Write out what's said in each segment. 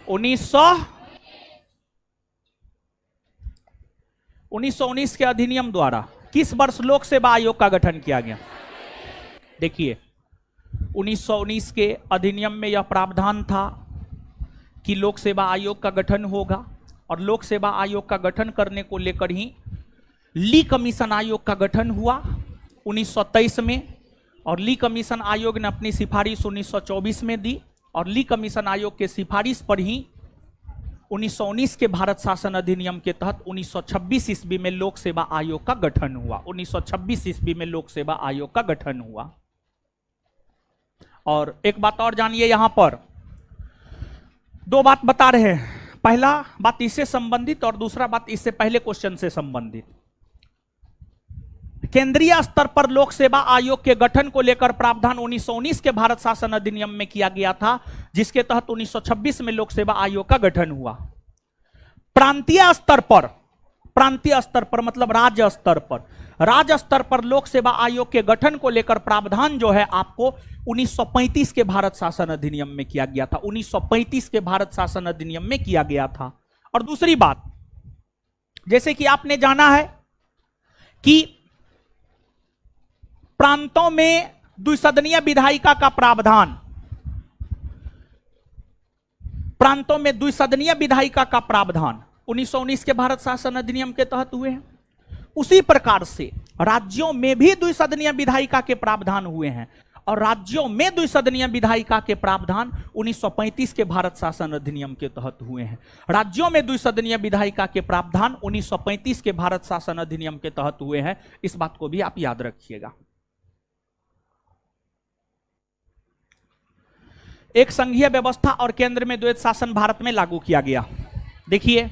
1919 के अधिनियम द्वारा किस वर्ष लोक सेवा आयोग का गठन किया गया? देखिए 1919 के अधिनियम में यह प्रावधान था कि लोक सेवा आयोग का गठन होगा और लोक सेवा आयोग का गठन करने को लेकर ही ली कमीशन आयोग का गठन हुआ 1923 में और ली कमीशन आयोग ने अपनी सिफारिश 1924 में दी और ली कमीशन आयोग के सिफारिश पर ही 1919 के भारत शासन अधिनियम के तहत 1926 ईस्वी में लोक सेवा आयोग का गठन हुआ। 1926 ईस्वी में लोक सेवा आयोग का गठन हुआ। और एक बात और जानिए, यहां पर दो बात बता रहे हैं। पहला बात इससे संबंधित और दूसरा बात इससे पहले क्वेश्चन से संबंधित। केंद्रीय स्तर पर लोक सेवा आयोग के गठन को लेकर प्रावधान 1919 के भारत शासन अधिनियम में किया गया था, जिसके तहत 1926 में लोक सेवा आयोग का गठन हुआ। प्रांतीय स्तर पर मतलब राज्य स्तर पर लोक सेवा आयोग के गठन को लेकर प्रावधान जो है आपको 1935 के भारत शासन अधिनियम में किया गया था। 1935 के भारत शासन अधिनियम में किया गया था। और दूसरी बात, जैसे कि आपने जाना है कि प्रांतों में द्विसदनीय विधायिका का प्रावधान, प्रांतों में द्विसदनीय विधायिका का प्रावधान 1919 के भारत शासन अधिनियम के तहत हुए हैं। उसी प्रकार से राज्यों में भी द्विसदनीय विधायिका के प्रावधान हुए हैं और राज्यों में द्विसदनीय विधायिका के प्रावधान 1935 के भारत शासन अधिनियम के तहत हुए हैं। राज्यों में द्विसदनीय विधायिका के प्रावधान 1935 के भारत शासन अधिनियम के तहत हुए हैं। इस बात को भी आप याद रखिएगा। एक संघीय व्यवस्था और केंद्र में द्वैत शासन भारत में लागू किया गया। देखिए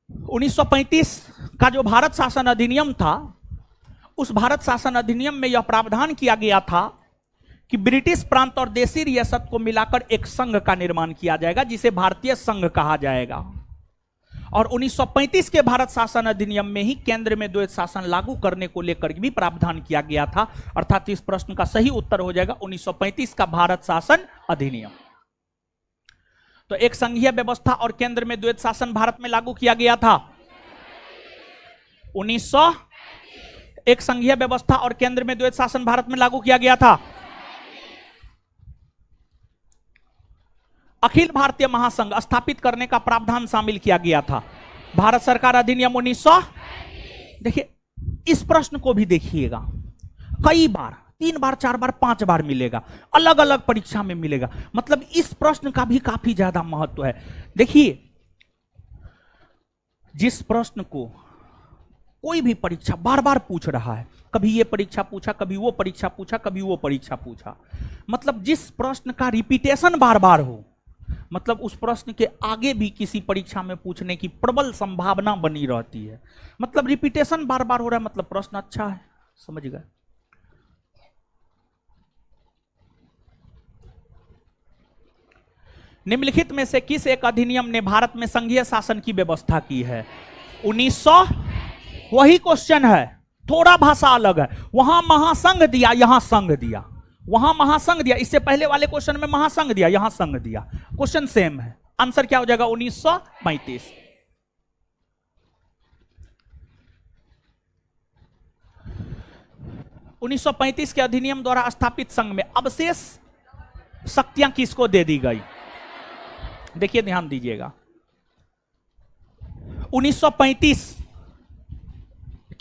1935 का जो भारत शासन अधिनियम था, उस भारत शासन अधिनियम में यह प्रावधान किया गया था कि ब्रिटिश प्रांत और देशी रियासत को मिलाकर एक संघ का निर्माण किया जाएगा, जिसे भारतीय संघ कहा जाएगा। और 1935 के भारत शासन अधिनियम में ही केंद्र में द्वैत शासन लागू करने को लेकर भी प्रावधान किया गया था। अर्थात इस प्रश्न का सही उत्तर हो जाएगा 1935 का भारत शासन अधिनियम। तो एक संघीय व्यवस्था और केंद्र में द्वैत शासन भारत में लागू किया गया था। एक संघीय व्यवस्था और केंद्र में द्वैत शासन भारत में लागू किया गया था। अखिल भारतीय महासंघ स्थापित करने का प्रावधान शामिल किया गया था। भारत सरकार अधिनियम 1900। देखिए इस प्रश्न को भी देखिएगा, कई बार 3 बार 4 बार 5 बार मिलेगा, अलग अलग परीक्षा में मिलेगा। मतलब इस प्रश्न का भी काफी ज्यादा महत्व है। देखिए जिस प्रश्न को कोई भी परीक्षा बार बार पूछ रहा है, कभी ये परीक्षा पूछा, कभी वो परीक्षा पूछा, कभी वो परीक्षा पूछा, मतलब जिस प्रश्न का रिपीटेशन बार बार हो, मतलब उस प्रश्न के आगे भी किसी परीक्षा में पूछने की प्रबल संभावना बनी रहती है। मतलब रिपीटेशन बार बार हो रहा है, मतलब प्रश्न अच्छा है। समझ गए? निम्नलिखित में से किस एक अधिनियम ने भारत में संघीय शासन की व्यवस्था की है? 1900। वही क्वेश्चन है, थोड़ा भाषा अलग है। वहां महासंघ दिया, यहां संघ दिया। वहां महासंघ दिया, इससे पहले वाले क्वेश्चन में महासंघ दिया, यहां संघ दिया। क्वेश्चन सेम है। आंसर क्या हो जाएगा? 1935। के अधिनियम द्वारा स्थापित संघ में अवशेष शक्तियां किसको दे दी गई? देखिए ध्यान दीजिएगा, 1935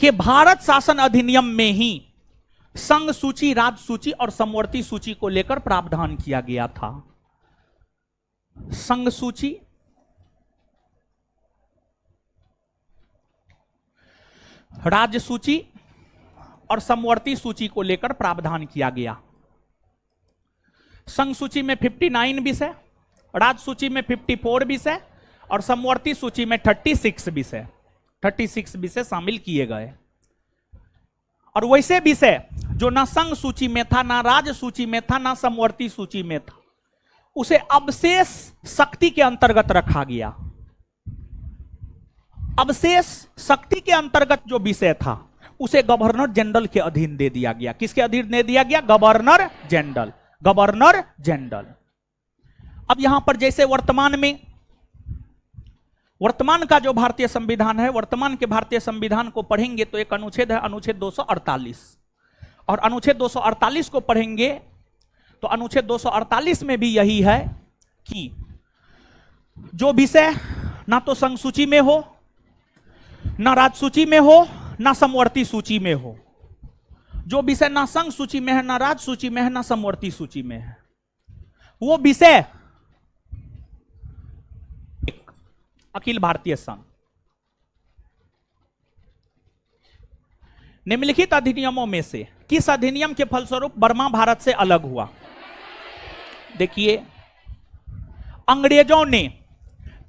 के भारत शासन अधिनियम में ही संघ सूची, राज्य सूची और समवर्ती सूची को लेकर प्रावधान किया गया था। संघ सूची, राज्य सूची और समवर्ती सूची को लेकर प्रावधान किया गया। संघ सूची में 59 विषय, राज्य सूची में 54 विषय और समवर्ती सूची में 36 विषय शामिल किए गए। और वैसे विषय जो ना संघ सूची में था, ना राज्य सूची में था, ना समवर्ती सूची में था, उसे अवशेष शक्ति के अंतर्गत रखा गया। अवशेष शक्ति के अंतर्गत जो विषय था उसे गवर्नर जनरल के अधीन दे दिया गया। किसके अधीन दे दिया गया? Governor general. अब यहां पर जैसे वर्तमान का जो भारतीय संविधान है, वर्तमान के भारतीय संविधान को पढ़ेंगे तो एक अनुच्छेद है अनुच्छेद 248, और अनुच्छेद 248 को पढ़ेंगे तो अनुच्छेद 248 में भी यही है कि जो विषय ना तो संघ सूची में हो, ना राज्य सूची में हो, ना समवर्ती सूची में हो, जो विषय ना संघ सूची में है, ना राज्य सूची में है, ना समवर्ती सूची में है, वो विषय अखिल भारतीय संघ। निम्नलिखित अधिनियमों में से किस अधिनियम के फलस्वरूप बर्मा भारत से अलग हुआ? देखिए, अंग्रेजों ने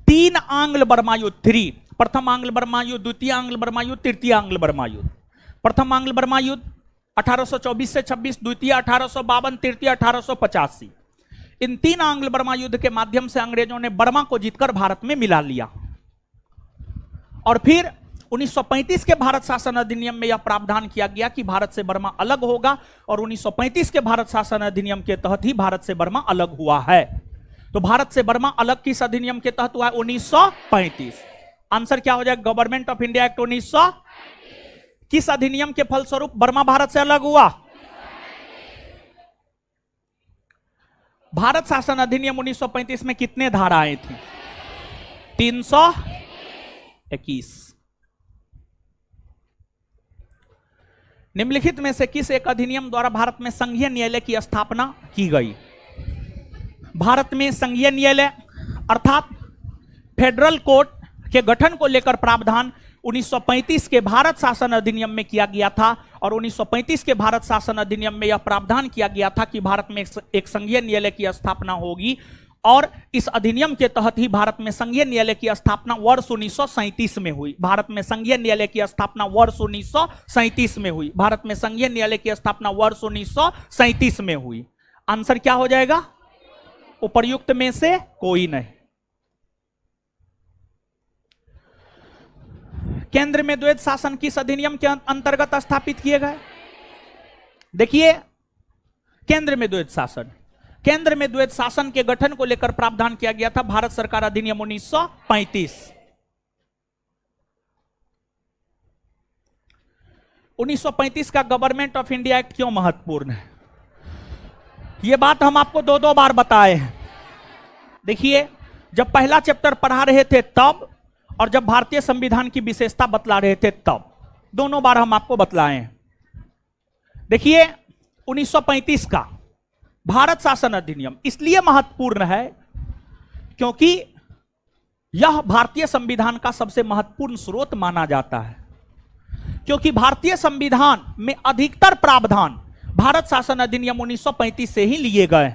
3 आंग्ल बर्मा युद्ध, 3, प्रथम आंग्ल बर्मा युद्ध, द्वितीय आंग्ल बर्मा युद्ध, तृतीय आंग्ल बर्मा युद्ध। प्रथम आंग्ल बर्मा युद्ध 1824 से 26, द्वितीय 1852, तृतीय 1885। इन 3 आंग्ल बर्मा युद्ध के माध्यम से अंग्रेजों ने बर्मा को जीतकर भारत में मिला लिया, और फिर 1935 के भारत शासन अधिनियम में यह प्रावधान किया गया कि भारत से बर्मा अलग होगा, और 1935 के भारत शासन अधिनियम के तहत ही भारत से बर्मा अलग हुआ है। तो भारत से बर्मा अलग किस अधिनियम के तहत हुआ है? 1935। आंसर क्या हो जाएगा? Government of India act 1900। किस अधिनियम के फलस्वरूप बर्मा भारत से अलग हुआ? भारत शासन अधिनियम 1935 में कितने धाराएं थी? 321। निम्नलिखित में से किस एक अधिनियम द्वारा भारत में संघीय न्यायालय की स्थापना की गई? भारत में संघीय न्यायालय अर्थात फेडरल कोर्ट के गठन को लेकर प्रावधान 1935 के भारत शासन अधिनियम में किया गया था, और 1935 के भारत शासन अधिनियम में यह प्रावधान किया गया था कि भारत में एक संघीय न्यायालय की स्थापना होगी, और इस अधिनियम के तहत ही भारत में संघीय न्यायालय की स्थापना वर्ष 1937 में हुई। भारत में संघीय न्यायालय की स्थापना वर्ष 1937 में हुई। भारत में संघीय न्यायालय की स्थापना वर्ष 1937 में हुई। आंसर क्या हो जाएगा? उपर्युक्त में से कोई नहीं। केंद्र में द्वैध शासन किस अधिनियम के अंतर्गत स्थापित किए गए? देखिए, केंद्र में द्वैध शासन, केंद्र में द्वैध शासन के गठन को लेकर प्रावधान किया गया था भारत सरकार अधिनियम 1935। 1935 का गवर्नमेंट ऑफ इंडिया एक्ट क्यों महत्वपूर्ण है? यह बात हम आपको 2 बार बताए हैं। देखिए, जब पहला चैप्टर पढ़ा रहे थे तब, और जब भारतीय संविधान की विशेषता बतला रहे थे तब, दोनों बार हम आपको बतलाए हैं। देखिए, 1935 का भारत शासन अधिनियम इसलिए महत्वपूर्ण है क्योंकि यह भारतीय संविधान का सबसे महत्वपूर्ण स्रोत माना जाता है, क्योंकि भारतीय संविधान में अधिकतर प्रावधान भारत शासन अधिनियम 1935 से ही लिए गए।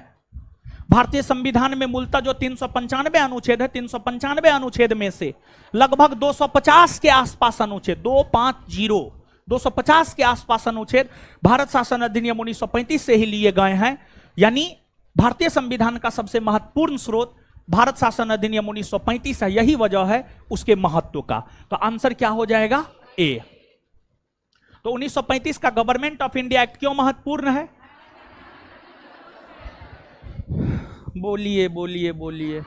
भारतीय संविधान में मूलतः जो 395 अनुच्छेद है, 395 अनुच्छेद में से लगभग 250 के आसपास अनुच्छेद, 250 के आसपास अनुच्छेद भारत शासन अधिनियम 1935 से ही लिए गए हैं। यानी भारतीय संविधान का सबसे महत्वपूर्ण स्रोत भारत शासन अधिनियम 1935 है। यही वजह है उसके महत्व का। तो आंसर क्या हो जाएगा? ए। तो 1935 का गवर्नमेंट ऑफ इंडिया एक्ट क्यों महत्वपूर्ण है? बोलिए बोलिए बोलिए।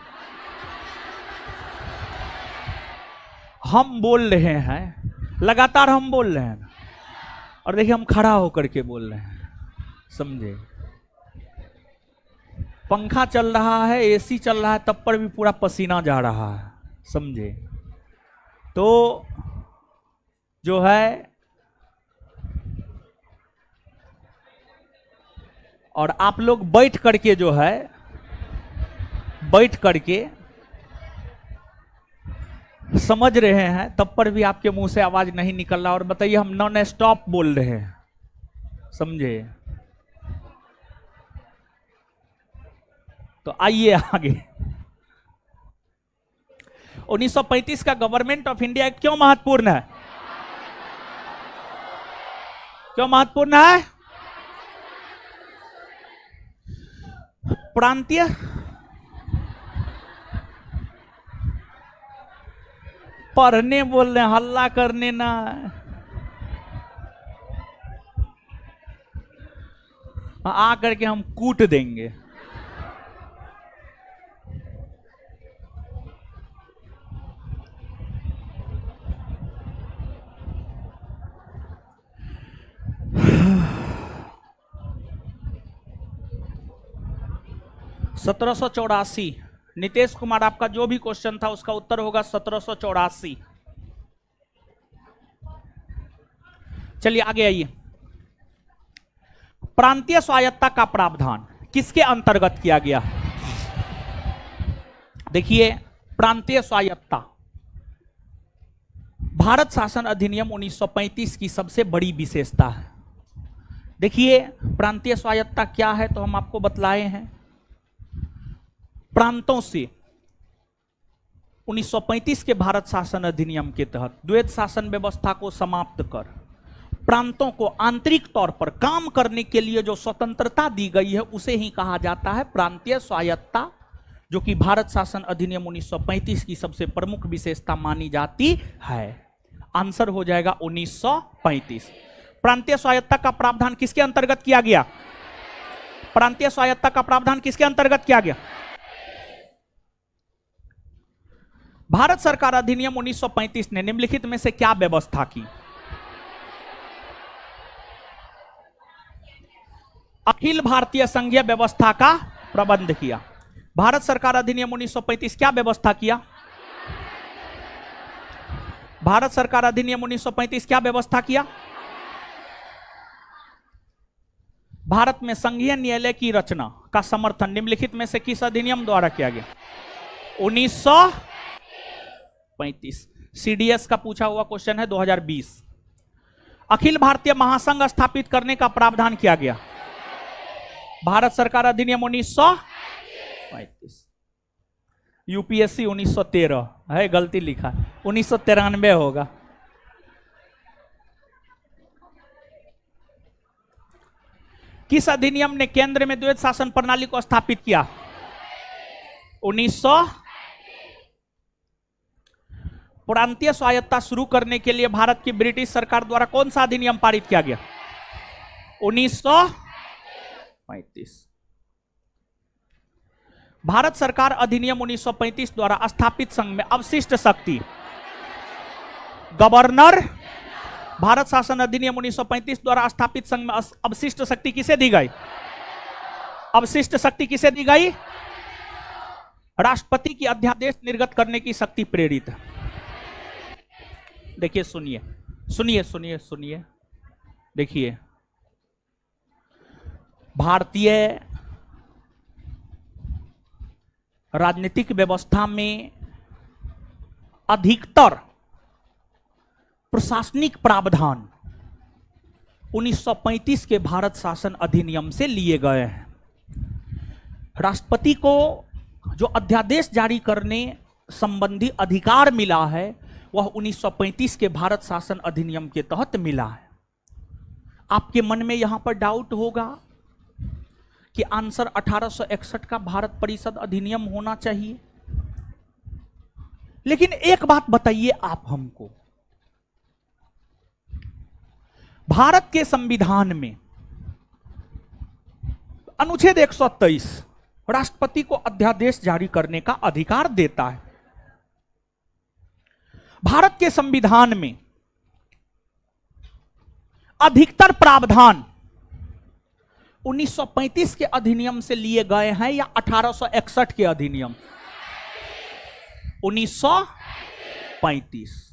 हम बोल रहे हैं, लगातार हम बोल रहे हैं, और देखिए हम खड़ा होकर के बोल रहे हैं, समझे? पंखा चल रहा है, एसी चल रहा है, तब पर भी पूरा पसीना जा रहा है, समझे? तो जो है, और आप लोग बैठ करके जो है, बैठ करके समझ रहे हैं, तब पर भी आपके मुंह से आवाज नहीं निकल रहा। और बताइए, हम नॉन स्टॉप बोल रहे हैं, समझे? तो आइए आगे। 1935 का गवर्नमेंट ऑफ इंडिया क्यों महत्वपूर्ण है? क्यों महत्वपूर्ण है? प्रांतीय पढ़ने बोल रहे हैं, हल्ला करने ना। आ करके हम कूट देंगे। 1784। नीतीश कुमार, आपका जो भी क्वेश्चन था उसका उत्तर होगा 1784। चलिए आगे आइए। प्रांतीय स्वायत्तता का प्रावधान किसके अंतर्गत किया गया? देखिए, प्रांतीय स्वायत्तता भारत शासन अधिनियम 1935 की सबसे बड़ी विशेषता है। देखिए, प्रांतीय स्वायत्तता क्या है तो हम आपको बतलाए हैं। प्रांतों से 1935 के भारत शासन अधिनियम के तहत द्वैध शासन व्यवस्था को समाप्त कर प्रांतों को आंतरिक तौर पर काम करने के लिए जो स्वतंत्रता दी गई है उसे ही कहा जाता है प्रांतीय स्वायत्तता, जो कि भारत शासन अधिनियम 1935 की सबसे प्रमुख विशेषता मानी जाती है। आंसर हो जाएगा 1935। प्रांतीय स्वायत्तता का प्रावधान किसके अंतर्गत किया गया? प्रांतीय स्वायत्तता का प्रावधान किसके अंतर्गत किया गया? भारत सरकार अधिनियम 1935 ने निम्नलिखित में से क्या व्यवस्था की? अखिल भारतीय संघीय व्यवस्था का प्रबंध किया। भारत सरकार अधिनियम 1935 क्या व्यवस्था किया? भारत सरकार अधिनियम 1935 क्या व्यवस्था किया? भारत में संघीय न्यायालय की रचना का समर्थन निम्नलिखित में से किस अधिनियम द्वारा किया गया? 1935। सीडीएस का पूछा हुआ क्वेश्चन है 2020। अखिल भारतीय महासंघ स्थापित करने का प्रावधान किया गया। भारत सरकार अधिनियम 1935। यूपीएससी 1913 है, गलती लिखा है, 1993 होगा। किस अधिनियम ने केंद्र में द्वैध शासन प्रणाली को स्थापित किया? 1900। प्रांतीय स्वायत्तता शुरू करने के लिए भारत की ब्रिटिश सरकार द्वारा कौन सा अधिनियम पारित किया गया? 1935। भारत सरकार अधिनियम 1935 द्वारा स्थापित संघ में अवशिष्ट शक्ति गवर्नर। भारत शासन अधिनियम 1935 द्वारा स्थापित संघ में अवशिष्ट शक्ति किसे दी गई? अवशिष्ट शक्ति किसे दी गई? राष्ट्रपति की अध्यादेश निर्गत करने की शक्ति प्रेरित है। देखिए, सुनिए सुनिए सुनिए सुनिए, देखिए, भारतीय राजनीतिक व्यवस्था में अधिकतर प्रशासनिक प्रावधान 1935 के भारत शासन अधिनियम से लिए गए हैं। राष्ट्रपति को जो अध्यादेश जारी करने संबंधी अधिकार मिला है वह 1935 के भारत शासन अधिनियम के तहत मिला है। आपके मन में यहां पर डाउट होगा कि आंसर 1861 का भारत परिषद अधिनियम होना चाहिए, लेकिन एक बात बताइए आप हमको, भारत के संविधान में अनुच्छेद 123 राष्ट्रपति को अध्यादेश जारी करने का अधिकार देता है। भारत के संविधान में अधिकतर प्रावधान 1935 के अधिनियम से लिए गए हैं या 1861 के अधिनियम? 1935।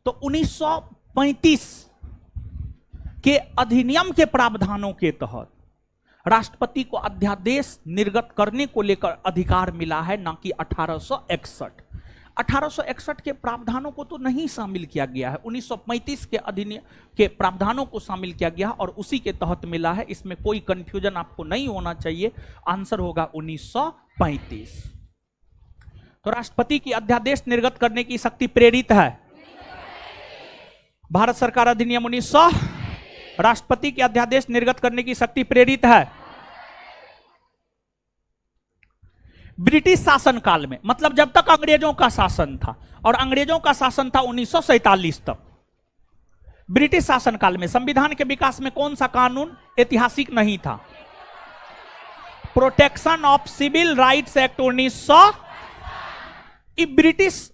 तो 1935 के अधिनियम के प्रावधानों के तहत राष्ट्रपति को अध्यादेश निर्गत करने को लेकर अधिकार मिला है, ना कि 1861। 1861 के प्रावधानों को तो नहीं शामिल किया गया है, 1935 के अधिनियम के प्रावधानों को शामिल किया गया और उसी के तहत मिला है। इसमें कोई कंफ्यूजन आपको नहीं होना चाहिए। आंसर होगा 1935। तो राष्ट्रपति की अध्यादेश निर्गत करने की शक्ति प्रेरित है। भारत सरकार अधिनियम 1900 राष्ट्रपति के अध्यादेश निर्गत करने की शक्ति प्रेरित है। ब्रिटिश शासन काल में, मतलब जब तक अंग्रेजों का शासन था, और अंग्रेजों का शासन था 1947 तक, ब्रिटिश शासन काल में संविधान के विकास में कौन सा कानून ऐतिहासिक नहीं था? Protection of civil rights act 1900। ये ब्रिटिश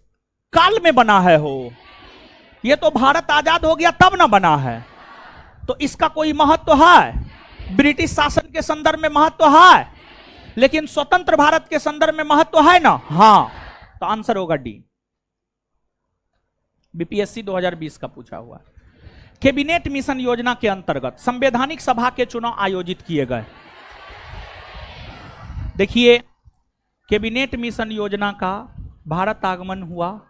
काल में बना है हो, ये तो भारत आजाद हो गया तब ना बना है। तो इसका कोई महत्व है? ब्रिटिश शासन के संदर्भ में महत्व है? लेकिन स्वतंत्र भारत के संदर्भ में महत्व है ना? हां, तो आंसर होगा डी। बीपीएससी 2020 का पूछा हुआ है। कैबिनेट मिशन योजना के अंतर्गत संवैधानिक सभा के चुनाव आयोजित किए गए। देखिए, कैबिनेट मिशन योजना का भारत आगमन हुआ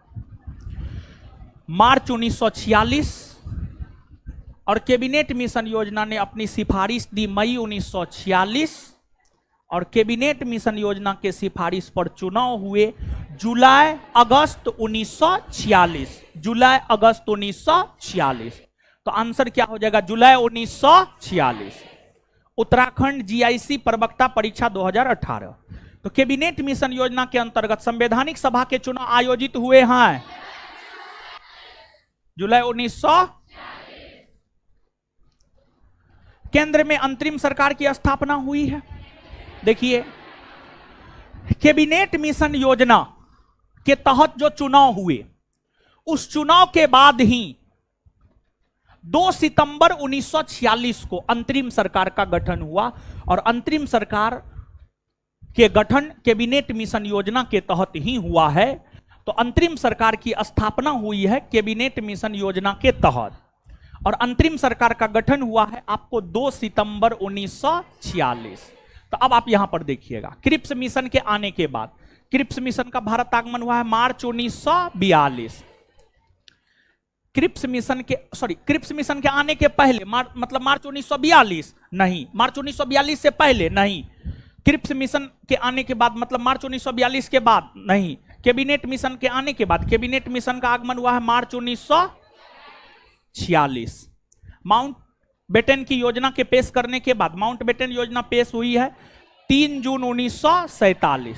मार्च 1946 और कैबिनेट मिशन योजना ने अपनी सिफारिश दी मई 1946 और कैबिनेट मिशन योजना के सिफारिश पर चुनाव हुए जुलाई अगस्त 1946। जुलाई अगस्त 1946। तो आंसर क्या हो जाएगा? जुलाई 1946। उत्तराखंड जीआईसी प्रवक्ता परीक्षा 2018। तो कैबिनेट मिशन योजना के अंतर्गत संवैधानिक सभा के चुनाव आयोजित हुए हैं जुलाई 1900। केंद्र में अंतरिम सरकार की स्थापना हुई है। देखिए, कैबिनेट मिशन योजना के तहत जो चुनाव हुए, उस चुनाव के बाद ही 2 सितंबर 1946 को अंतरिम सरकार का गठन हुआ और अंतरिम सरकार के गठन कैबिनेट मिशन योजना के तहत ही हुआ है। तो अंतरिम सरकार की स्थापना हुई है कैबिनेट मिशन योजना के तहत और अंतरिम सरकार का गठन हुआ है आपको 2 सितंबर 1946। तो अब आप यहां पर देखिएगा, क्रिप्स मिशन के आने के बाद, क्रिप्स मिशन का भारत आगमन हुआ है मार्च 1942। क्रिप्स मिशन के आने के पहले मतलब मार्च 1942 नहीं, मार्च 1942 से पहले नहीं, क्रिप्स मिशन के आने के बाद मतलब मार्च 1942 के बाद नहीं, कैबिनेट मिशन के आने के बाद। कैबिनेट मिशन का आगमन हुआ है मार्च 1946। माउंट बेटन की योजना के पेश करने के बाद, माउंट बेटन योजना पेश हुई है 3 जून 1947।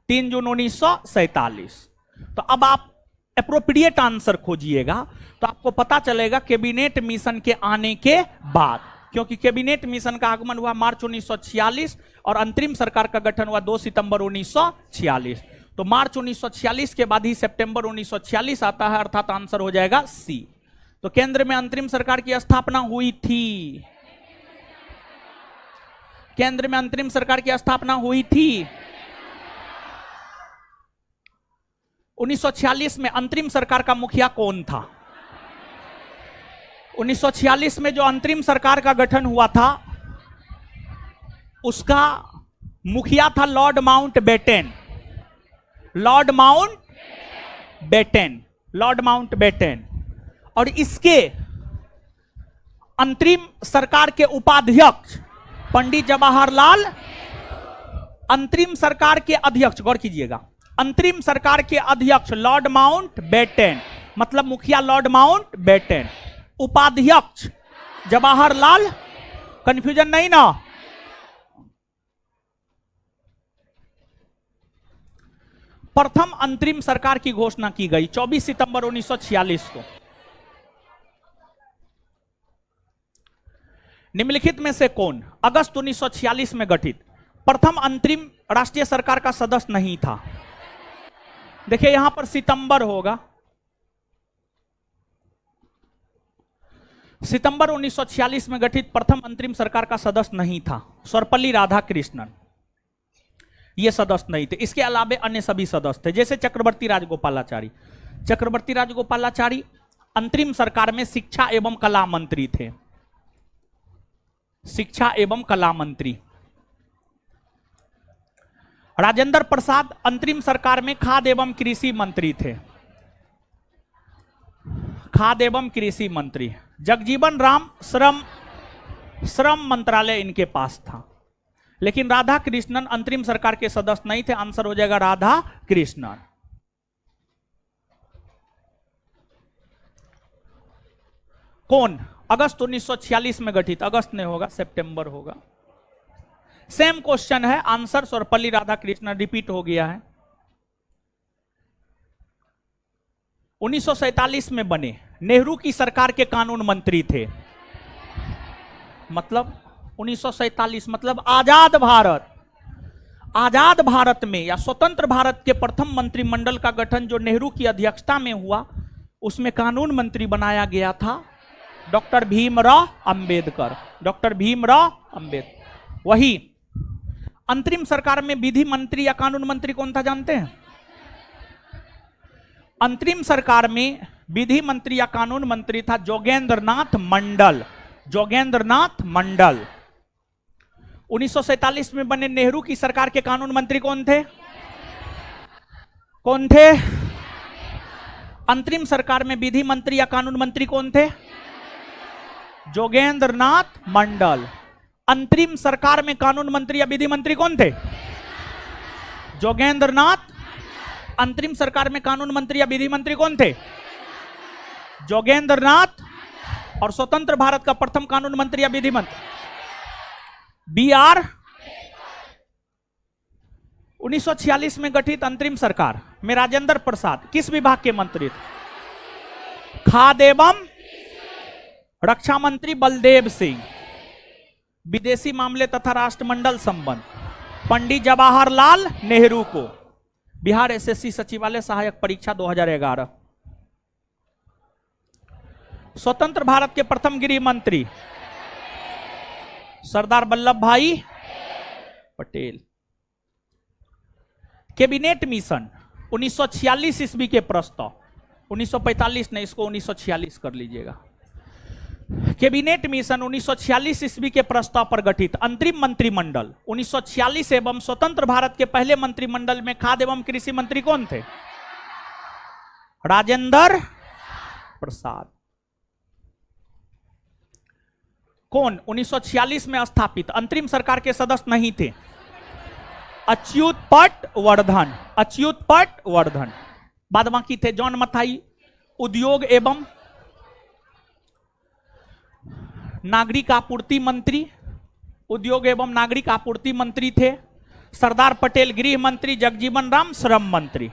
3 जून 1947। तो अब आप एप्रोप्रिएट आंसर खोजिएगा तो आपको पता चलेगा कैबिनेट मिशन के आने के बाद, क्योंकि कैबिनेट मिशन का आगमन हुआ मार्च 1946 और अंतरिम सरकार का गठन हुआ 2 सितंबर 1946। तो मार्च 1946 के बाद ही सितंबर 1946 आता है, अर्थात आंसर हो जाएगा सी। तो केंद्र में अंतरिम सरकार की स्थापना हुई थी, केंद्र में अंतरिम सरकार की स्थापना हुई थी। 1946 में अंतरिम सरकार का मुखिया कौन था? 1946 में जो अंतरिम सरकार का गठन हुआ था उसका मुखिया था Lord Mountbatten. Lord Mountbatten, Lord Mountbatten. और इसके अंतरिम सरकार के उपाध्यक्ष पंडित जवाहरलाल। अंतरिम सरकार के अध्यक्ष, गौर कीजिएगा, अंतरिम सरकार के अध्यक्ष लॉर्ड माउंट बेटन, मतलब मुखिया लॉर्ड माउंट बेटन, उपाध्यक्ष जवाहरलाल। कंफ्यूजन नहीं ना? प्रथम अंतरिम सरकार की घोषणा की गई 24 सितंबर 1946 को। निम्नलिखित में से कौन अगस्त 1946 में गठित प्रथम अंतरिम राष्ट्रीय सरकार का सदस्य नहीं था? देखिए यहां पर सितंबर होगा, सितंबर 1946 में गठित प्रथम अंतरिम सरकार का सदस्य नहीं था सर्वपल्ली राधाकृष्णन, ये सदस्य नहीं थे। इसके अलावे अन्य सभी सदस्य थे, जैसे चक्रवर्ती राजगोपालाचारी। चक्रवर्ती राजगोपालाचारी अंतरिम सरकार में शिक्षा एवं कला मंत्री थे, शिक्षा एवं कला मंत्री। राजेंद्र प्रसाद अंतरिम सरकार में खाद्य एवं कृषि मंत्री थे, खाद्य एवं कृषि मंत्री। जगजीवन राम श्रम मंत्रालय इनके पास था। लेकिन राधा कृष्णन अंतरिम सरकार के सदस्य नहीं थे, आंसर हो जाएगा राधा कृष्णन। कौन अगस्त 1946 में गठित? अगस्त नहीं होगा, सितंबर होगा। सेम क्वेश्चन है, आंसर सर्वपल्ली राधाकृष्णन रिपीट हो गया है। 1947 में बने, नेहरू की सरकार के कानून मंत्री थे। मतलब 1947 मतलब आजाद भारत, आजाद भारत में या स्वतंत्र भारत के प्रथम मंत्रिमंडल का गठन जो नेहरू की अध्यक्षता में हुआ, उसमें कानून मंत्री बनाया गया था डॉक्टर भीमराव अंबेडकर। डॉक्टर भीमराव अंबेडकर। वही अंतरिम सरकार में विधि मंत्री या कानून मंत्री कौन था जानते हैं? अंतरिम सरकार में विधि मंत्री या कानून मंत्री था जोगेंद्र नाथ मंडल। जोगेंद्र नाथ मंडल। 1947 में बने नेहरू की सरकार के कानून मंत्री कौन थे? कौन थे? अंतरिम सरकार में विधि मंत्री या कानून मंत्री कौन थे? जोगेंद्र नाथ मंडल। अंतरिम सरकार में कानून मंत्री या विधि मंत्री कौन थे? जोगेंद्र नाथ। अंतरिम सरकार में कानून मंत्री या विधि मंत्री कौन थे? जोगेंद्र नाथ। और स्वतंत्र भारत का प्रथम कानून मंत्री या विधि मंत्री? BR। 1946 में गठित अंतरिम सरकार में राजेंद्र प्रसाद किस विभाग के मंत्री थे? खाद्य एवं रक्षा मंत्री बलदेव सिंह। विदेशी मामले तथा राष्ट्रमंडल संबंध पंडित जवाहरलाल नेहरू को। बिहार SSC सचिवालय सहायक परीक्षा 2011। स्वतंत्र भारत के प्रथम गृह मंत्री सरदार वल्लभ भाई पटेल। कैबिनेट मिशन 1946 ईस्वी के प्रस्ताव, 1945 नहीं, इसको 1946 कर लीजिएगा। कैबिनेट मिशन 1946 ईस्वी के प्रस्ताव पर गठित अंतरिम मंत्रिमंडल 1946 एवं स्वतंत्र भारत के पहले मंत्रिमंडल में खाद्य एवं कृषि मंत्री कौन थे? राजेंद्र प्रसाद। कौन 1946 में स्थापित अंतरिम सरकार के सदस्य नहीं थे? अच्युत पटवर्धन। अच्युत पटवर्धन। बाद बाकी थे जॉन मथाई उद्योग एवं नागरिक आपूर्ति मंत्री। उद्योग एवं नागरिक आपूर्ति मंत्री थे। सरदार पटेल गृह मंत्री। जगजीवन राम श्रम मंत्री।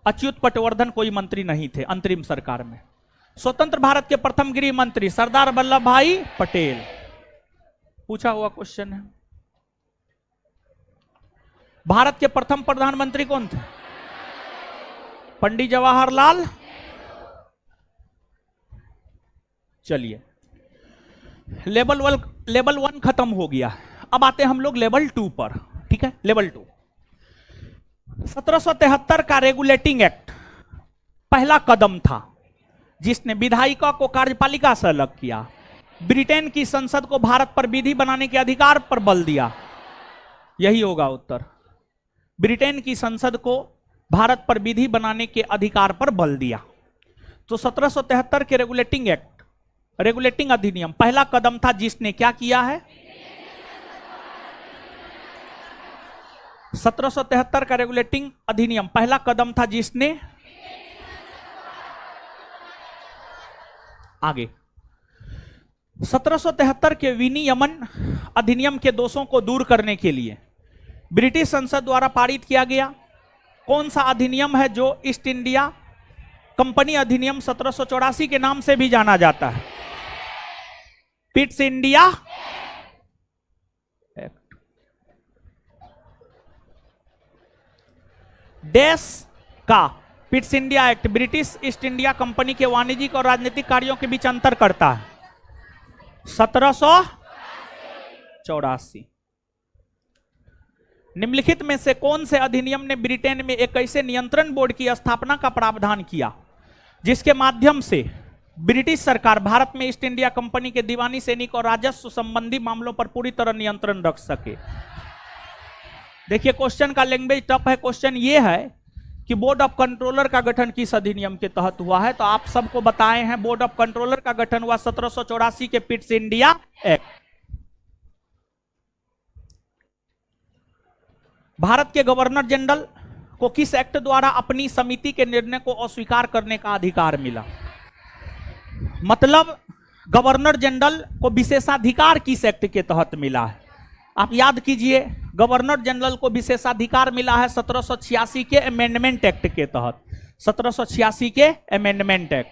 अच्युत पटवर्धन कोई मंत्री नहीं थे अंतरिम सरकार में। स्वतंत्र भारत के प्रथम गृह मंत्री सरदार वल्लभ भाई पटेल। पूछा हुआ क्वेश्चन है। भारत के प्रथम प्रधानमंत्री कौन थे? पंडित जवाहरलाल। चलिए, लेवल 1 खत्म हो गया। अब आते हैं हम लोग लेवल 2 पर। ठीक है, लेवल 2। 1773 का रेगुलेटिंग एक्ट पहला कदम था जिसने विधायिका को कार्यपालिका से अलग किया। ब्रिटेन की संसद को भारत पर विधि बनाने के अधिकार पर बल दिया। यही होगा उत्तर। ब्रिटेन की संसद को भारत पर विधि बनाने के अधिकार पर बल दिया। तो 1773 के रेगुलेटिंग एक्ट, रेगुलेटिंग अधिनियम पहला कदम था जिसने क्या किया है? 1773 का रेगुलेटिंग अधिनियम पहला कदम था जिसने आगे 1773 के विनियमन अधिनियम के दोषों को दूर करने के लिए ब्रिटिश संसद द्वारा पारित किया गया। कौन सा अधिनियम है जो ईस्ट इंडिया कंपनी अधिनियम 1784 के नाम से भी जाना जाता है? Pitt's India act. देश का Pitt's India act British east India company के वाणिज्यिक और राजनीतिक कार्यों के बीच अंतर करता है। 1784। निम्नलिखित में से कौन से अधिनियम ने ब्रिटेन में एक ऐसे नियंत्रण बोर्ड की स्थापना का प्रावधान किया जिसके माध्यम से ब्रिटिश सरकार भारत में ईस्ट इंडिया कंपनी के दीवानी सैनिक और राजस्व संबंधी मामलों पर पूरी तरह नियंत्रण रख सके? देखिए, क्वेश्चन का लैंग्वेज टफ है। क्वेश्चन ये है कि बोर्ड ऑफ कंट्रोलर का गठन किस अधिनियम के तहत हुआ है? तो आप सबको बताए हैं बोर्ड ऑफ कंट्रोलर का गठन हुआ 1784 के पिट्स इंडिया एक्ट। भारत के गवर्नर जनरल को किस एक्ट द्वारा अपनी समिति के निर्णय को अस्वीकार करने का अधिकार मिला? मतलब गवर्नर जनरल को विशेषाधिकार किस एक्ट के तहत मिला है? आप याद कीजिए, गवर्नर जनरल को विशेषाधिकार मिला है 1786 के अमेंडमेंट एक्ट के तहत। 1786 के अमेंडमेंट एक्ट।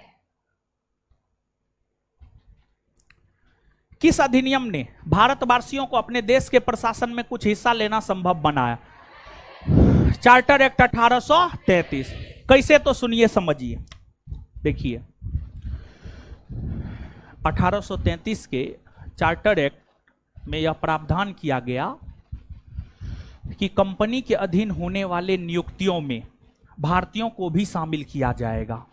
किस अधिनियम ने भारतवासियों को अपने देश के प्रशासन में कुछ हिस्सा लेना संभव बनाया? Charter act 1833। कैसे? तो सुनिए, समझिए। देखिए, 1833 के चार्टर एक्ट में यह प्रावधान किया गया कि कंपनी के अधीन होने वाले नियुक्तियों में भारतीयों को भी शामिल किया जाएगा।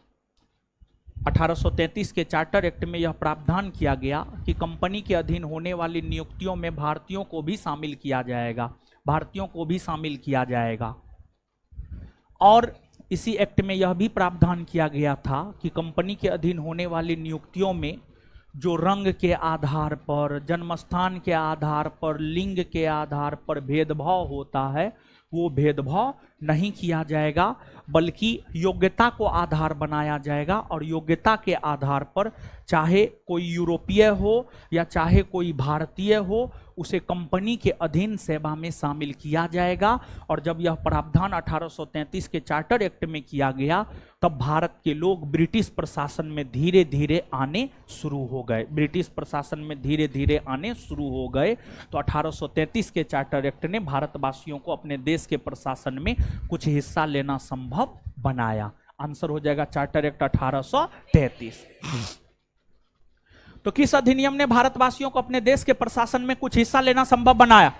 1833 के चार्टर एक्ट में यह प्रावधान किया गया कि कंपनी के अधीन होने वाली नियुक्तियों में भारतीयों को भी शामिल किया जाएगा, भारतीयों को भी शामिल किया जाएगा। और इसी एक्ट में यह भी प्रावधान किया गया था कि कंपनी के अधीन होने वाली नियुक्तियों में जो रंग के आधार पर, जन्मस्थान के आधार पर, लिंग के आधार पर भेदभाव होता है, वो भेदभाव नहीं किया जाएगा, बल्कि योग्यता को आधार बनाया जाएगा। और योग्यता के आधार पर चाहे कोई यूरोपीय हो या चाहे कोई भारतीय हो, उसे कंपनी के अधीन सेवा में शामिल किया जाएगा। और जब यह प्रावधान 1833 के चार्टर एक्ट में किया गया, तब भारत के लोग ब्रिटिश प्रशासन में धीरे धीरे आने शुरू हो गए, ब्रिटिश प्रशासन में धीरे धीरे आने शुरू हो गए। तो 1833 के चार्टर एक्ट ने भारतवासियों को अपने देश के प्रशासन में कुछ हिस्सा लेना संभव बनाया। आंसर हो जाएगा चार्टर एक्ट 1833। तो किस अधिनियम ने भारतवासियों को अपने देश के प्रशासन में कुछ हिस्सा लेना संभव बनाया?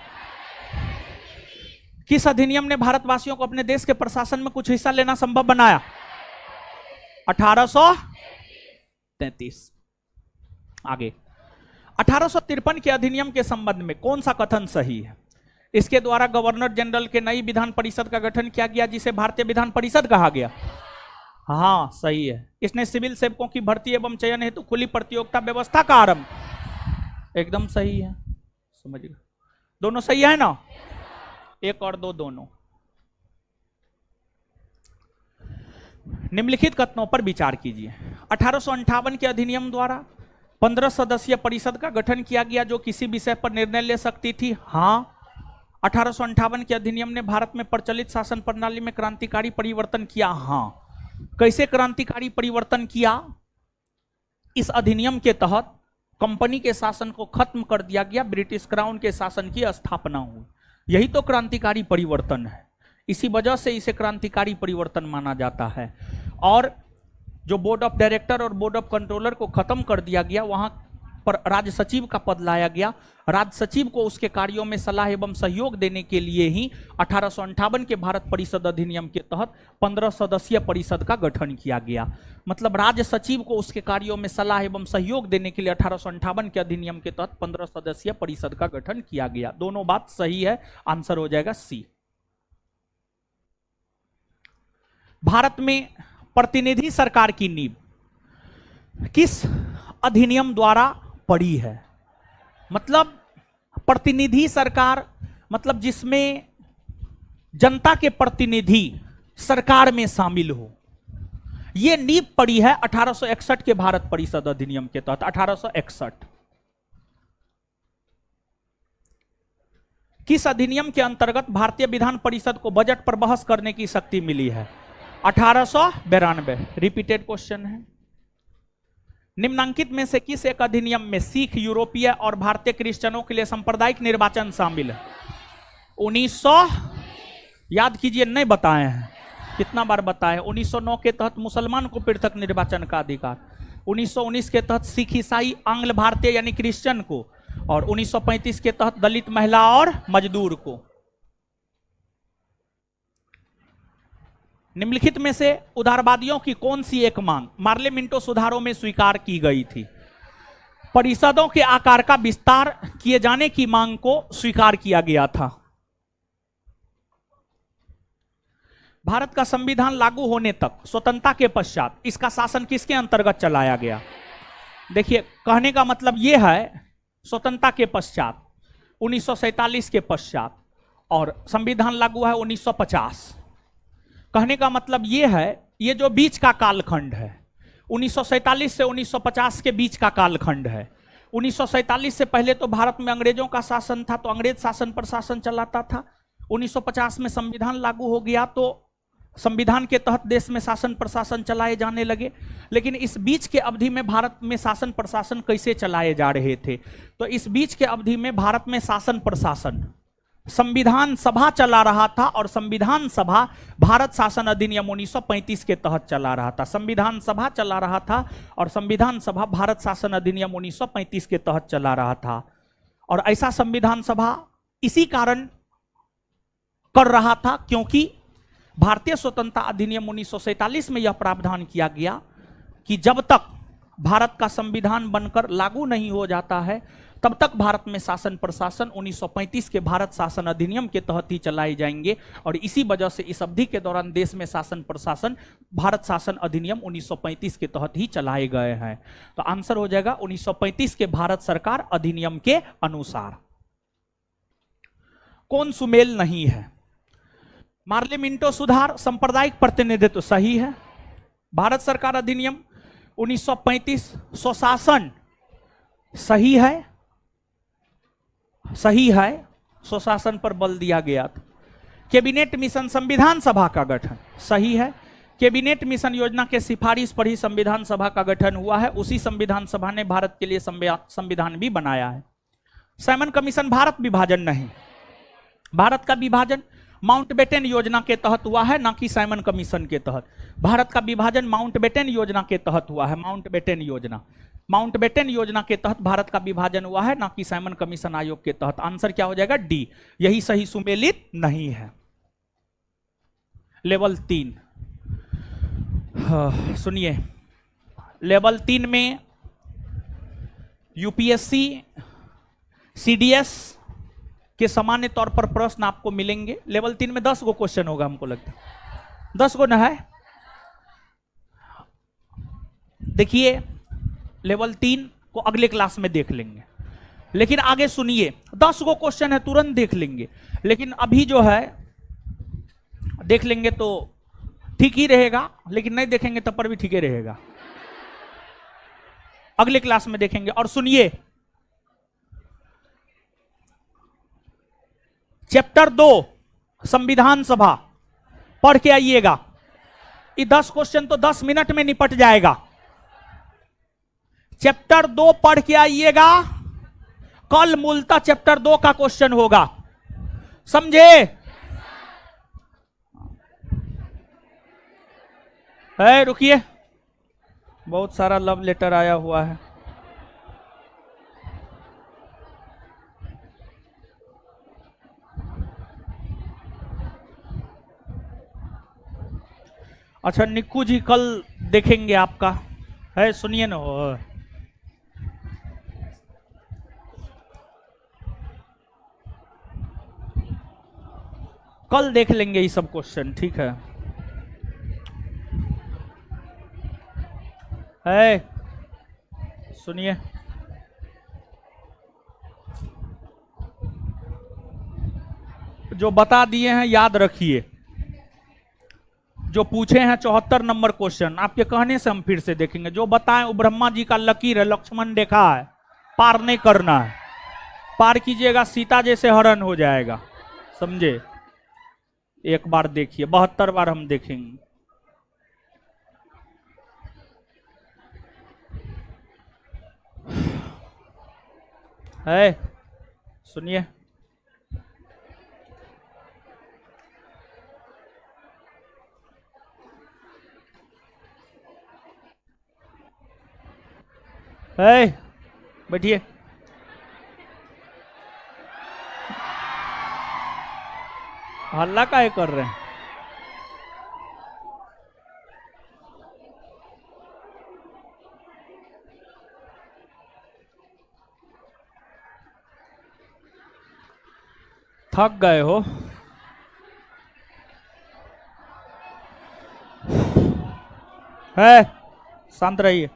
किस अधिनियम ने भारतवासियों को अपने देश के प्रशासन में कुछ हिस्सा लेना संभव बनाया? 1833। आगे 1853 के अधिनियम के संबंध में कौन सा कथन सही है? इसके द्वारा गवर्नर जनरल के नई विधान परिषद का गठन किया गया, जिसे भारतीय विधान परिषद कहा गया। हाँ सही है। इसने सिविल सेवकों की भर्ती एवं चयन हेतु खुली प्रतियोगिता व्यवस्था का आरंभ, एकदम सही है, समझिए दोनों सही है ना, एक और दो दोनों। निम्नलिखित कथनों पर विचार कीजिए। 1858 के अधिनियम द्वारा 15 सदस्यीय परिषद का गठन किया गया जो किसी विषय पर निर्णय ले सकती थी। हाँ, 1858 के अधिनियम ने भारत में प्रचलित शासन प्रणाली में क्रांतिकारी परिवर्तन किया। हाँ, कैसे क्रांतिकारी परिवर्तन किया? इस अधिनियम के तहत कंपनी के शासन को खत्म कर दिया गया, ब्रिटिश क्राउन के शासन की स्थापना हुई। यही तो क्रांतिकारी परिवर्तन है, इसी वजह से इसे क्रांतिकारी परिवर्तन माना जाता है। और जो बोर्ड ऑफ डायरेक्टर और बोर्ड ऑफ कंट्रोलर को खत्म कर दिया गया, वहां पर राज सचिव का पद लाया गया। राज सचिव को उसके कार्यों में सलाह एवं सहयोग देने के लिए ही 1858 के भारत परिषद अधिनियम के तहत 15 सदस्यीय परिषद का गठन किया गया। मतलब राज सचिव को उसके कार्यों में सलाह एवं सहयोग देने के लिए 1858 के अधिनियम के तहत 15 सदस्यीय परिषद का गठन किया गया। दोनों बात सही है, आंसर हो जाएगा सी। भारत में प्रतिनिधि सरकार की नींव किस अधिनियम द्वारा पड़ी है? मतलब प्रतिनिधि सरकार, मतलब जिसमें जनता के प्रतिनिधि सरकार में शामिल हो, यह नींव पड़ी है 1861 के भारत परिषद अधिनियम के तहत। 1861 किस अधिनियम के अंतर्गत भारतीय विधान परिषद को बजट पर बहस करने की शक्ति मिली है? 1892। रिपीटेड क्वेश्चन है। निम्नांकित में से किस एक अधिनियम में सिख, यूरोपीय और भारतीय क्रिश्चियनों के लिए सांप्रदायिक निर्वाचन शामिल है? 1900, याद कीजिए, नहीं बताए हैं, कितना बार बताए। 1909 के तहत मुसलमान को पृथक निर्वाचन का अधिकार, 1919 के तहत सिख, ईसाई, आंग्ल भारतीय यानी क्रिश्चियन को, और 1935 के तहत दलित, महिला और मजदूर को। निम्नलिखित में से उदारवादियों की कौन सी एक मांग मार्ले मिंटो सुधारों में स्वीकार की गई थी? परिषदों के आकार का विस्तार किए जाने की मांग को स्वीकार किया गया था। भारत का संविधान लागू होने तक, स्वतंत्रता के पश्चात, इसका शासन किसके अंतर्गत चलाया गया? देखिए, कहने का मतलब यह है स्वतंत्रता के पश्चात 1947 के पश्चात, और संविधान लागू है 1950। कहने का मतलब यह है, ये जो बीच का कालखंड है 1947 से 1950 के बीच का कालखंड है। 1947 से पहले तो भारत में अंग्रेजों का शासन था, तो अंग्रेज शासन प्रशासन चलाता था। 1950 में संविधान लागू हो गया, तो संविधान के तहत देश में शासन प्रशासन चलाए जाने लगे। लेकिन इस बीच के अवधि में भारत में शासन प्रशासन कैसे चलाए जा रहे थे? तो इस बीच के अवधि में भारत में शासन प्रशासन संविधान सभा चला रहा था, और संविधान सभा भारत शासन अधिनियम 1935 के तहत चला रहा था। संविधान सभा चला रहा था और संविधान सभा भारत शासन अधिनियम 1935 के तहत चला रहा था। और ऐसा संविधान सभा इसी कारण कर रहा था, क्योंकि भारतीय स्वतंत्रता अधिनियम 1947 में यह प्रावधान किया गया कि जब तक भारत का संविधान बनकर लागू नहीं हो जाता है तब तक भारत में शासन प्रशासन 1935 के भारत शासन अधिनियम के तहत ही चलाए जाएंगे, और इसी वजह से इस अवधि के दौरान देश में शासन प्रशासन भारत शासन अधिनियम 1935 के तहत ही चलाए गए हैं। तो आंसर हो जाएगा 1935 के भारत सरकार अधिनियम के अनुसार। कौन सुमेल नहीं है? मार्ले मिंटो सुधार सांप्रदायिक प्रतिनिधित्व सही है। भारत सरकार अधिनियम 1935 स्वशासन सही है, सही है, स्वशासन पर बल दिया गया था। कैबिनेट मिशन संविधान सभा का गठन सही है। कैबिनेट मिशन योजना के सिफारिश पर ही संविधान सभा का गठन हुआ है, उसी संविधान सभा ने भारत के लिए संविधान भी बनाया है। साइमन कमीशन भारत विभाजन नहीं, भारत का विभाजन माउंटबेटन योजना के तहत हुआ है, ना कि साइमन कमीशन के तहत। भारत का विभाजन माउंटबेटन योजना के तहत हुआ है, माउंटबेटन योजना, माउंटबेटन योजना के तहत भारत का विभाजन हुआ है, ना कि साइमन कमीशन आयोग के तहत। आंसर क्या हो जाएगा? डी, यही सही सुमेलित नहीं है। लेवल 3 सुनिए, लेवल 3 में यूपीएससी सीडीएस के सामान्य तौर पर प्रश्न आपको मिलेंगे। लेवल 3 में 10 गो क्वेश्चन होगा, हमको लगता है 10 गो ना है। देखिए लेवल 3 को अगले क्लास में देख लेंगे, लेकिन आगे सुनिए 10 गो क्वेश्चन है, तुरंत देख लेंगे, लेकिन अभी जो है देख लेंगे तो ठीक ही रहेगा, लेकिन नहीं देखेंगे तब पर भी ठीक ही रहेगा। अगले क्लास में देखेंगे। और सुनिए चैप्टर 2 संविधान सभा पढ़ के आइएगा। ये 10 क्वेश्चन तो 10 मिनट में निपट जाएगा। चैप्टर 2 पढ़ के आइएगा, कल मूलतः चैप्टर 2 का क्वेश्चन होगा, समझे? है रुकिए, बहुत सारा लव लेटर आया हुआ है। अच्छा निक्कू जी कल देखेंगे आपका, है सुनिए ना, हो कल देख लेंगे ये सब क्वेश्चन, ठीक है? सुनिए जो बता दिए हैं याद रखिए, जो पूछे हैं 74 नंबर क्वेश्चन आपके कहने से हम फिर से देखेंगे। जो बताएं वो ब्रह्मा जी का लकीर है, लक्ष्मण रेखा है, पार नहीं करना है, पार कीजिएगा सीता जैसे हरण हो जाएगा, समझे? एक बार देखिए, 72 बार हम देखेंगे। है सुनिए, बैठिए। हल्ला काहे कर रहे हैं? थक गए हो? है शांत रहिए।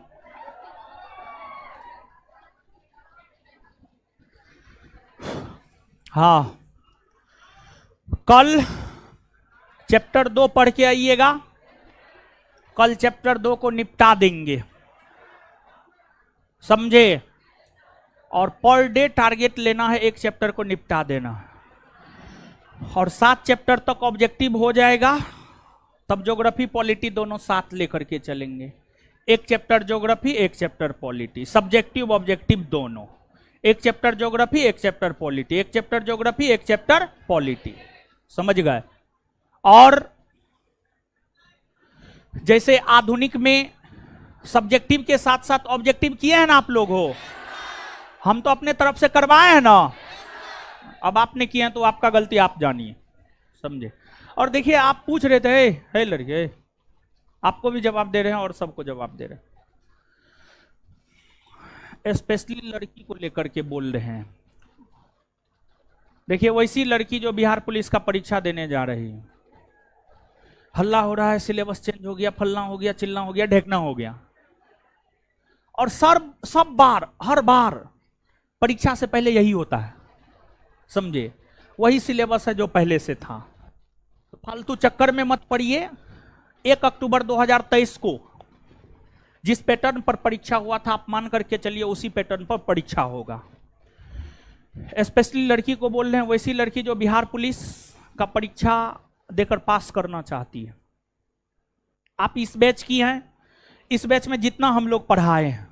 हाँ कल चैप्टर 2 पढ़ के आइएगा, कल चैप्टर 2 को निपटा देंगे, समझे? और पर डे टारगेट लेना है, एक चैप्टर को निपटा देना है, और 7 चैप्टर तक ऑब्जेक्टिव हो जाएगा, तब ज्योग्राफी पॉलिटी दोनों साथ लेकर के चलेंगे। एक चैप्टर ज्योग्राफी, एक चैप्टर पॉलिटी, सब्जेक्टिव ऑब्जेक्टिव दोनों, एक चैप्टर ज्योग्राफी, एक चैप्टर पॉलिटी, एक चैप्टर ज्योग्राफी, एक चैप्टर पॉलिटी, समझ गए? और जैसे आधुनिक में सब्जेक्टिव के साथ साथ ऑब्जेक्टिव किए हैं ना आप लोग हो, हम तो अपने तरफ से करवाए हैं ना, अब आपने किए हैं तो आपका गलती आप जानिए, समझे। और देखिए आप पूछ रहे थे, हे लड़के, आपको भी जवाब दे रहे हैं और सबको जवाब दे रहे हैं, स्पेशली लड़की को लेकर के बोल रहे हैं। देखिए वैसी लड़की जो बिहार पुलिस का परीक्षा देने जा रही है, हल्ला हो रहा है, सिलेबस चेंज हो गया, फलना हो गया, चिल्ला हो गया, ढेकना हो गया, और सब बार हर बार परीक्षा से पहले यही होता है, समझे। वही सिलेबस है जो पहले से था। तो फालतू चक्कर में मत पड़िए। 1 अक्टूबर 2023 को जिस पैटर्न पर परीक्षा हुआ था, आप मान करके चलिए उसी पैटर्न पर परीक्षा होगा। स्पेशली लड़की को बोल रहे हैं, वैसी लड़की जो बिहार पुलिस का परीक्षा देकर पास करना चाहती है। आप इस बैच की हैं, इस बैच में जितना हम लोग पढ़ाए हैं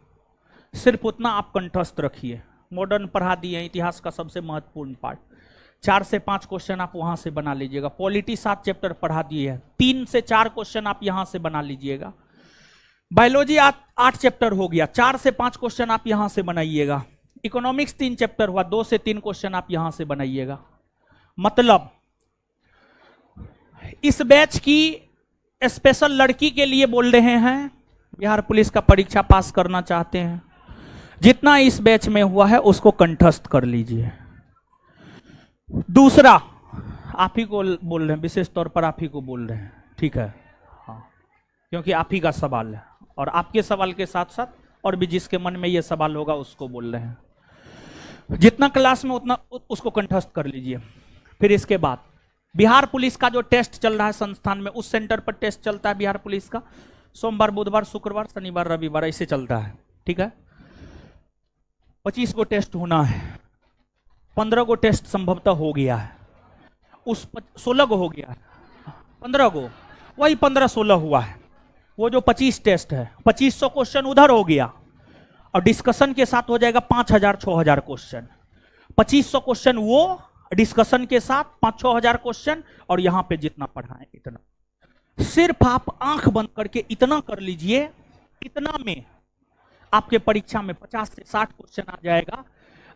सिर्फ उतना आप कंठस्थ रखिए। मॉडर्न पढ़ा दिए, इतिहास का सबसे महत्वपूर्ण पार्ट, 4 से 5 क्वेश्चन आप वहां से बना लीजिएगा। पॉलिटी 7 चैप्टर पढ़ा दिए हैं, 3 से 4 क्वेश्चन आप यहां से बना लीजिएगा। बायोलॉजी 8 चैप्टर हो गया, 4 से 5 क्वेश्चन आप यहां से बनाइएगा। इकोनॉमिक्स 3 चैप्टर हुआ, 2 से 3 क्वेश्चन आप यहां से बनाइएगा। मतलब इस बैच की स्पेशल लड़की के लिए बोल रहे हैं, बिहार पुलिस का परीक्षा पास करना चाहते हैं, जितना इस बैच में हुआ है उसको कंठस्थ कर लीजिए। दूसरा, आप ही को बोल रहे हैं, विशेष तौर पर आप ही को बोल रहे हैं, ठीक है, हाँ, क्योंकि आप ही का सवाल है और आपके सवाल के साथ साथ और भी जिसके मन में ये सवाल होगा उसको बोल रहे हैं। जितना क्लास में उतना उसको कंठस्थ कर लीजिए। फिर इसके बाद बिहार पुलिस का जो टेस्ट चल रहा है संस्थान में, उस सेंटर पर टेस्ट चलता है बिहार पुलिस का, सोमवार, बुधवार, शुक्रवार, शनिवार, रविवार, ऐसे चलता है, ठीक है। 25 गो टेस्ट होना है, 15 गो टेस्ट संभवतः हो गया है, उस 16 गो हो गया है, 15 गो, वही 15-16 हुआ है। वो जो 25 टेस्ट है, 2500 क्वेश्चन उधर हो गया और डिस्कशन के साथ हो जाएगा 5000-6000 क्वेश्चन। 2500 क्वेश्चन वो डिस्कशन के साथ 5-6 हजार क्वेश्चन, और यहां पे जितना पढ़ाएं इतना। सिर्फ आप आंख बंद करके इतना कर लीजिए, इतना में आपके परीक्षा में 50 से 60 क्वेश्चन आ जाएगा।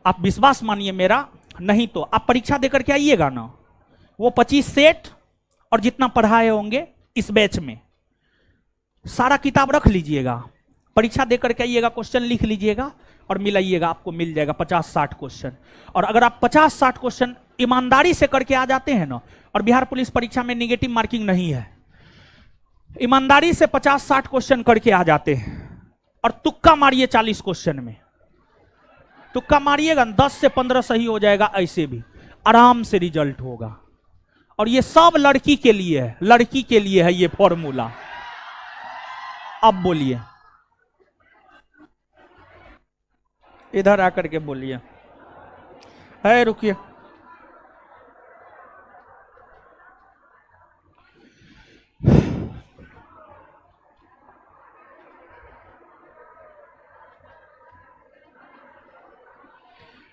आप विश्वास मानिए मेरा, नहीं तो आप परीक्षा देकर के आइएगा ना, वो 25 सेट और जितना पढ़ाए होंगे इस बैच में, सारा किताब रख लीजिएगा, परीक्षा देकर के आइएगा, क्वेश्चन लिख लीजिएगा और मिलाइएगा, आपको मिल जाएगा 50-60 क्वेश्चन। और अगर आप 50-60 क्वेश्चन ईमानदारी से करके आ जाते हैं ना, और बिहार पुलिस परीक्षा में नेगेटिव मार्किंग नहीं है, ईमानदारी से 50-60 क्वेश्चन करके आ जाते हैं और तुक्का मारिए 40 क्वेश्चन में, तुक्का मारिएगा 10 से 15 सही हो जाएगा, ऐसे भी आराम से रिजल्ट होगा। और ये सब लड़की के लिए है, लड़की के लिए है ये फॉर्मूला। अब बोलिए, इधर आकर के बोलिए, है रुकिए,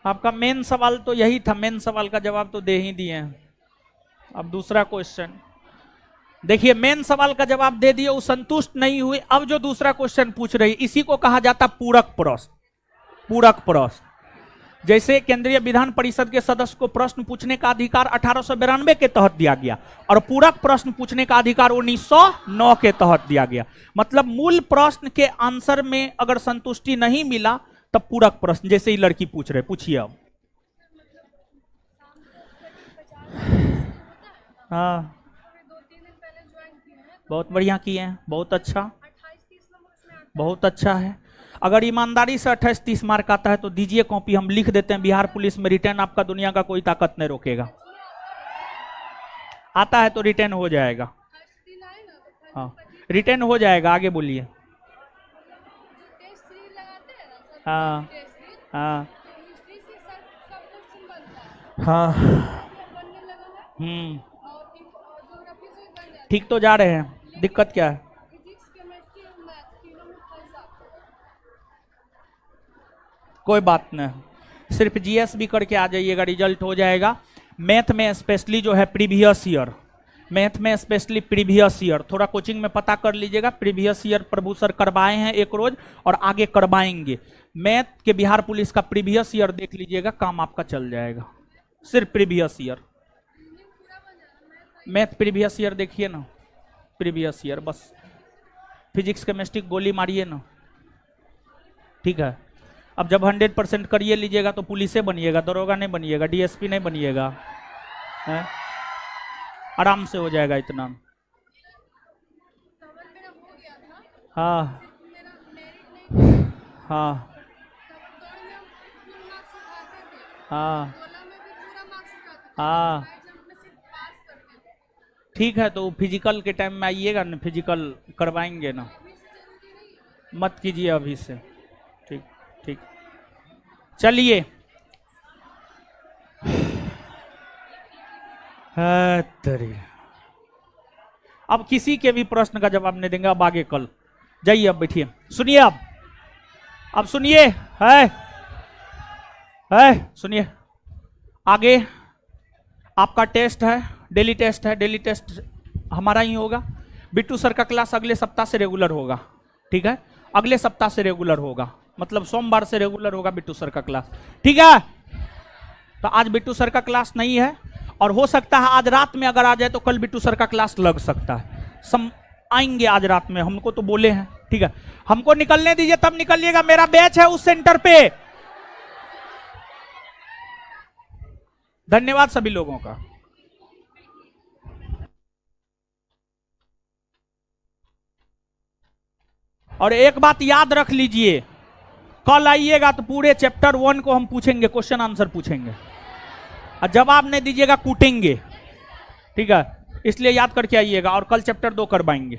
आपका मेन सवाल तो यही था, मेन सवाल का जवाब तो दे ही दिए हैं। अब दूसरा क्वेश्चन देखिए, मेन सवाल का जवाब दे दिए, वो संतुष्ट नहीं हुए। अब जो दूसरा क्वेश्चन पूछ रही, इसी को कहा जाता पूरक प्रश्न। पूरक प्रश्न, जैसे केंद्रीय विधान परिषद के सदस्य को प्रश्न पूछने का अधिकार 1892 के तहत दिया गया, और पूरक प्रश्न पूछने का अधिकार 1909 के तहत दिया गया। मतलब मूल प्रश्न के आंसर में अगर संतुष्टि नहीं मिला तब पूरक प्रश्न, जैसे ही लड़की पूछ रहे, पूछिए अब। हाँ, बहुत बढ़िया किए हैं, बहुत अच्छा, बहुत अच्छा है। अगर ईमानदारी से 28-30 मार्क आता है तो दीजिए कॉपी, हम लिख देते हैं बिहार पुलिस में रिटर्न आपका दुनिया का कोई ताकत नहीं रोकेगा। आता है तो रिटर्न हो जाएगा, हाँ रिटर्न हो जाएगा। आगे बोलिए। हाँ हाँ हाँ, ठीक तो जा रहे हैं, दिक्कत क्या है? कोई बात नहीं, सिर्फ जीएस भी करके आ जाइएगा, रिजल्ट हो जाएगा। मैथ में स्पेशली जो है प्रीवियस ईयर, मैथ में स्पेशली प्रीवियस ईयर थोड़ा कोचिंग में पता कर लीजिएगा। प्रीवियस ईयर प्रभु सर करवाए हैं एक रोज और आगे करवाएंगे। मैथ के बिहार पुलिस का प्रीवियस ईयर देख लीजिएगा, काम आपका चल जाएगा। सिर्फ previous year, math previous year देखिए ना, प्रीवियस ईयर बस। फिजिक्स केमिस्ट्री गोली मारिए ना, ठीक है। अब जब 100% करिए लीजिएगा तो पुलिस से बनिएगा, दरोगा नहीं बनिएगा, डीएसपी नहीं बनिएगा, है? आराम से हो जाएगा इतना। हाँ हाँ हाँ हाँ, ठीक है। तो फिजिकल के टाइम में आइएगा ना, फिजिकल करवाएंगे ना, मत कीजिए अभी से, ठीक ठीक। चलिए, अब किसी के भी प्रश्न का जवाब नहीं देंगे, अब आगे कल जाइए, अब बैठिए, सुनिए अब सुनिए, है सुनिए। आगे आपका टेस्ट है, डेली टेस्ट है, डेली टेस्ट हमारा ही होगा। बिट्टू सर का क्लास अगले सप्ताह से रेगुलर होगा, ठीक है, अगले सप्ताह से रेगुलर होगा, मतलब सोमवार से रेगुलर होगा बिट्टू सर का क्लास, ठीक है। तो आज बिट्टू सर का क्लास नहीं है, और हो सकता है आज रात में अगर आ जाए तो कल बिट्टू सर का क्लास लग सकता है। आएंगे आज रात में, हमको तो बोले हैं, ठीक है। हमको निकलने दीजिए तब निकलिएगा, मेरा बैच है उस सेंटर पे। धन्यवाद सभी लोगों का। और एक बात याद रख लीजिए, कल आइएगा तो पूरे चैप्टर 1 को हम पूछेंगे, क्वेश्चन आंसर पूछेंगे, और जवाब नहीं दीजिएगा कूटेंगे, ठीक है। इसलिए याद करके आइएगा, और कल चैप्टर 2 करवाएंगे।